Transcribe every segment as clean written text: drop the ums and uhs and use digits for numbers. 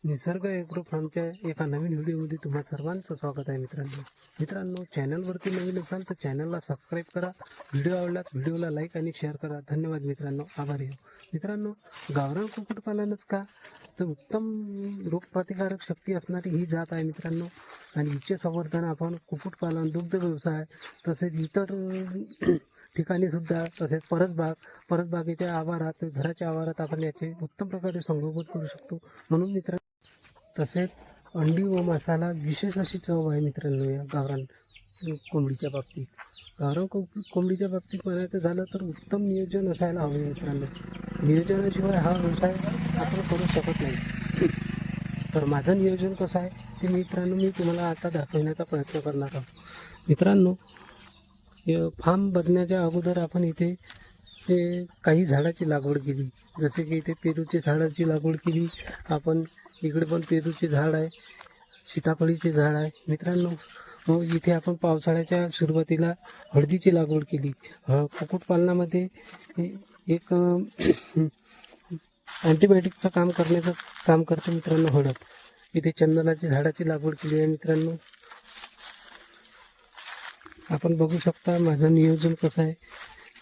निसर्ग एग्रो फार्मच्या एका नवीन व्हिडिओमध्ये तुम्हा सर्वांचं स्वागत आहे मित्रांनो चॅनलवरती नवीन असाल तर चॅनलला सबस्क्राईब करा. व्हिडिओ आवडल्यास व्हिडिओला लाईक आणि शेअर करा. धन्यवाद मित्रांनो, आभारी आहे. मित्रांनो, गावरान कुक्कुटपालनच का तर उत्तम रोगप्रतिकारक शक्ती असणारी ही जात आहे मित्रांनो. आणि हिचे संवर्धन आपण कुक्कुटपालन, दुग्ध व्यवसाय तसेच इतर ठिकाणी सुद्धा, तसेच परसबागेच्या आवारात, घराच्या आवारात आपण याचे उत्तम प्रकारे संगोपन करू शकतो. म्हणून मित्रांनो, तसेच अंडी व मसाला विशेष अशी चव आहे मित्रांनो या गावरान कोंबडीच्या बाबतीत. गावरान कोंबडीच्या बाबतीत म्हणायचं झालं तर उत्तम नियोजन असायला हवे मित्रांनो. नियोजनाशिवाय हा व्यवसाय आपण करू शकत नाही. तर माझं नियोजन कसं आहे ते मित्रांनो मी तुम्हाला आता दाखवण्याचा प्रयत्न करणार आहोत. मित्रांनो, फार्म बघण्याच्या अगोदर आपण इथे काही झाडाची लागवड केली. जसे की इथे पेरूच्या झाडाची लागवड केली आपण. इकडे पण पेरूचे झाड आहे, सीताफळीचे झाड आहे मित्रांनो. मग इथे आपण पावसाळ्याच्या सुरुवातीला हळदीची लागवड केली. कुक्कुटपालनामध्ये एक अँटीबायोटिकचं काम करते मित्रांनो हळद. इथे चंदनाची झाडाची लागवड केली आहे मित्रांनो. आपण बघू शकता माझं नियोजन कसं आहे.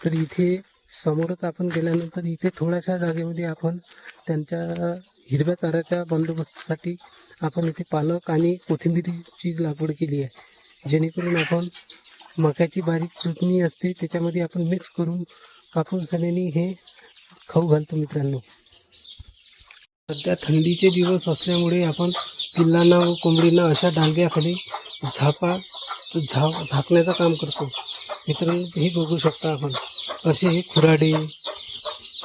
तर इथे समोरच आपण गेल्यानंतर इथे थोड्याशा जागेमध्ये आपण त्यांच्या हिरव्या चाऱ्याच्या बंदोबस्तासाठी आपण इथे पालक आणि कोथिंबीरीची लागवड केली आहे. जेणेकरून आपण मक्याची बारीक चुटणी असते त्याच्यामध्ये आपण मिक्स करून कापूस झाल्याने हे खाऊ घालतो मित्रांनो. सध्या थंडीचे दिवस असल्यामुळे आपण पिल्लांना व कोंबडींना अशा डांग्याखाली झाकण्याचं काम करतो मित्रांनो. हे बघू शकता आपण असे हे खुराडे.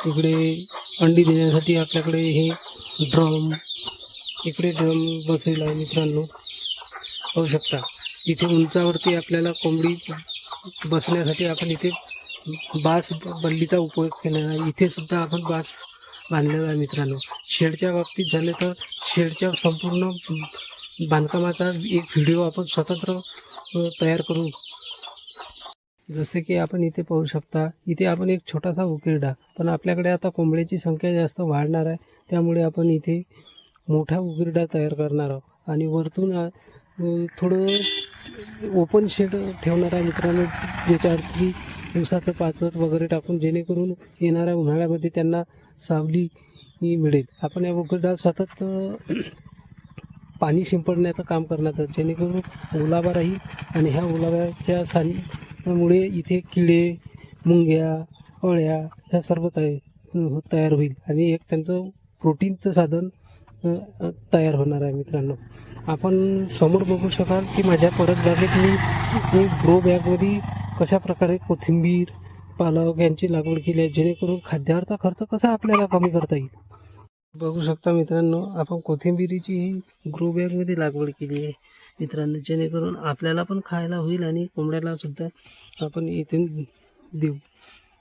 इकडे अंडी देण्यासाठी आपल्याकडे हे ड्रम बसवला आहे मित्रांनो. पाहू शकता इथे उंचावरती आपल्याला कोंबडी बसण्यासाठी आपण इथे बल्लीचा उपयोग केलेला आहे. इथे सुद्धा आपण बास बांधलेला आहे मित्रांनो. शेडच्या बाबतीत झाले तर शेडच्या संपूर्ण बांधकामाचा एक व्हिडिओ आपण स्वतंत्र तयार करू. जसे की आपण इथे पाहू शकता, इथे आपण एक छोटासा उकिरडा, पण आपल्याकडे आता कोंबड्याची संख्या जास्त वाढणार आहे त्यामुळे आपण इथे मोठा उकिरडा तयार करणार आहोत. आणि वरतून थोडं ओपन शेड ठेवणार आहे मित्रांनो, ज्याच्यावरती ऊसाचं पाचट वगैरे टाकून, जेणेकरून येणाऱ्या उन्हाळ्यामध्ये त्यांना सावली मिळेल. आपण या उकिरड्यात सतत पाणी शिंपडण्याचं काम करणार आहोत, जेणेकरून ओलावा राहील. आणि ह्या ओलाव्याच्या त्यामुळे इथे किडे, मुंग्या, अळ्या ह्या सर्व तयार होईल आणि एक त्यांचं प्रोटीनचं साधन तयार होणार आहे मित्रांनो. आपण समोर बघू शकाल की माझ्या परसबागेत मी ग्रो बॅगमध्ये कशा प्रकारे कोथिंबीर, पालक यांची लागवड केली आहे, जेणेकरून खाद्यावरचा खर्च कसा आपल्याला कमी करता येईल. बघू शकता मित्रांनो, आपण कोथिंबीरीची ही ग्रो बॅगमध्ये लागवड केली आहे मित्रांनो, जेणेकरून आपल्याला पण खायला होईल आणि कोंबड्याला सुद्धा आपण इथून देऊ.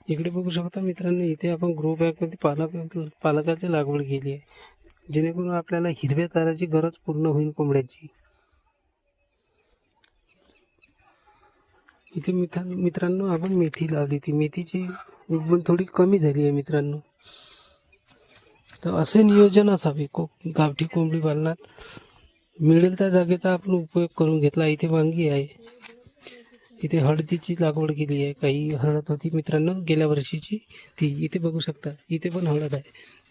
इकडे बघू शकता मित्रांनो, इथे आपण ग्रो बॅगमध्ये पालकाची लागवड केली आहे, जेणेकरून आपल्याला हिरव्या चाऱ्याची गरज पूर्ण होईल कोंबड्याची. इथे मित्रांनो आपण मेथी लावली. ती मेथीची उगवण थोडी कमी झाली आहे मित्रांनो. तर असे नियोजन असावे गावठी कोंबडी पालनात. मिळेल त्या जागेचा आपण उपयोग करून घेतला. इथे वांगी आहे, इथे हळदीची लागवड केली आहे. काही हळद होती मित्रांनो गेल्या वर्षीची, ती इथे बघू शकता. इथे पण हळद आहे.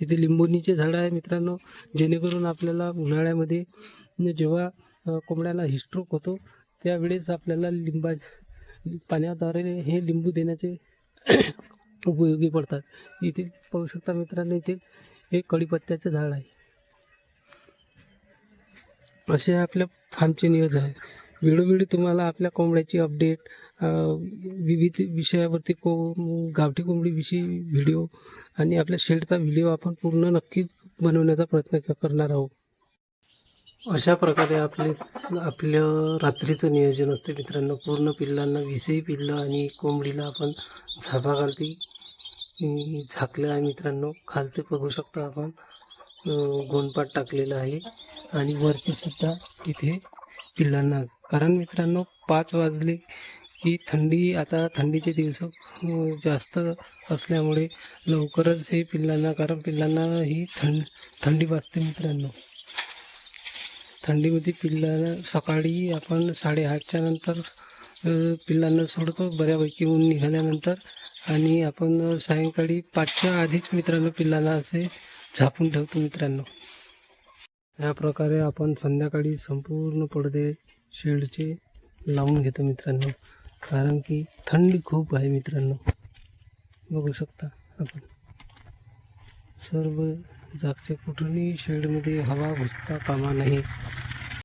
इथे लिंबोणीचे झाडं आहे मित्रांनो, जेणेकरून आपल्याला उन्हाळ्यामध्ये जेव्हा कोंबड्याला हिस्ट्रोक होतो त्यावेळेस आपल्याला पाण्याद्वारे हे लिंबू देण्याचे उपयोगी पडतात. इथे पाहू शकता मित्रांनो, इथे हे कढीपत्त्याचं झाड आहे. असे आपल्या फार्मचे नियोजन आहे. वेळोवेळी तुम्हाला आपल्या कोंबड्याची अपडेट, विविध विषयावरती गावठी कोंबडीविषयी व्हिडिओ आणि आपल्या शेडचा व्हिडिओ आपण पूर्ण नक्की बनवण्याचा प्रयत्न करणार आहोत. अशा प्रकारे आपलं रात्रीचं नियोजन असते मित्रांनो. पूर्ण पिल्लांना 20 पिल्लं आणि कोंबडीला आपण झापाखालती झाकलं आहे मित्रांनो. खालते बघू शकता आपण गोंडपाट टाकलेलं आहे आणि वरती सुद्धा इथे पिल्लांना. कारण मित्रांनो 5 वाजले की आता थंडीचे दिवस जास्त असल्यामुळे लवकरच हे पिल्लांना, कारण पिल्लांना ही थंडी वाजते मित्रांनो. थंडीमध्ये पिल्लाला सकाळी आपण 8:30च्या नंतर पिल्लांना सोडतो बऱ्यापैकी ऊन निघाल्यानंतर, आणि आपण सायंकाळी 5च्या आधीच मित्रांनो पिल्लांना असे झापून ठेवतो मित्रांनो. ह्या प्रकारे आपण संध्याकाळी संपूर्ण पडदे शेडचे लावून घेतो मित्रांनो, कारण की थंडी खूप आहे मित्रांनो. बघू शकता आपण सर्व जागचे, कुठूनही शेडमध्ये हवा घुसता कामा नाही.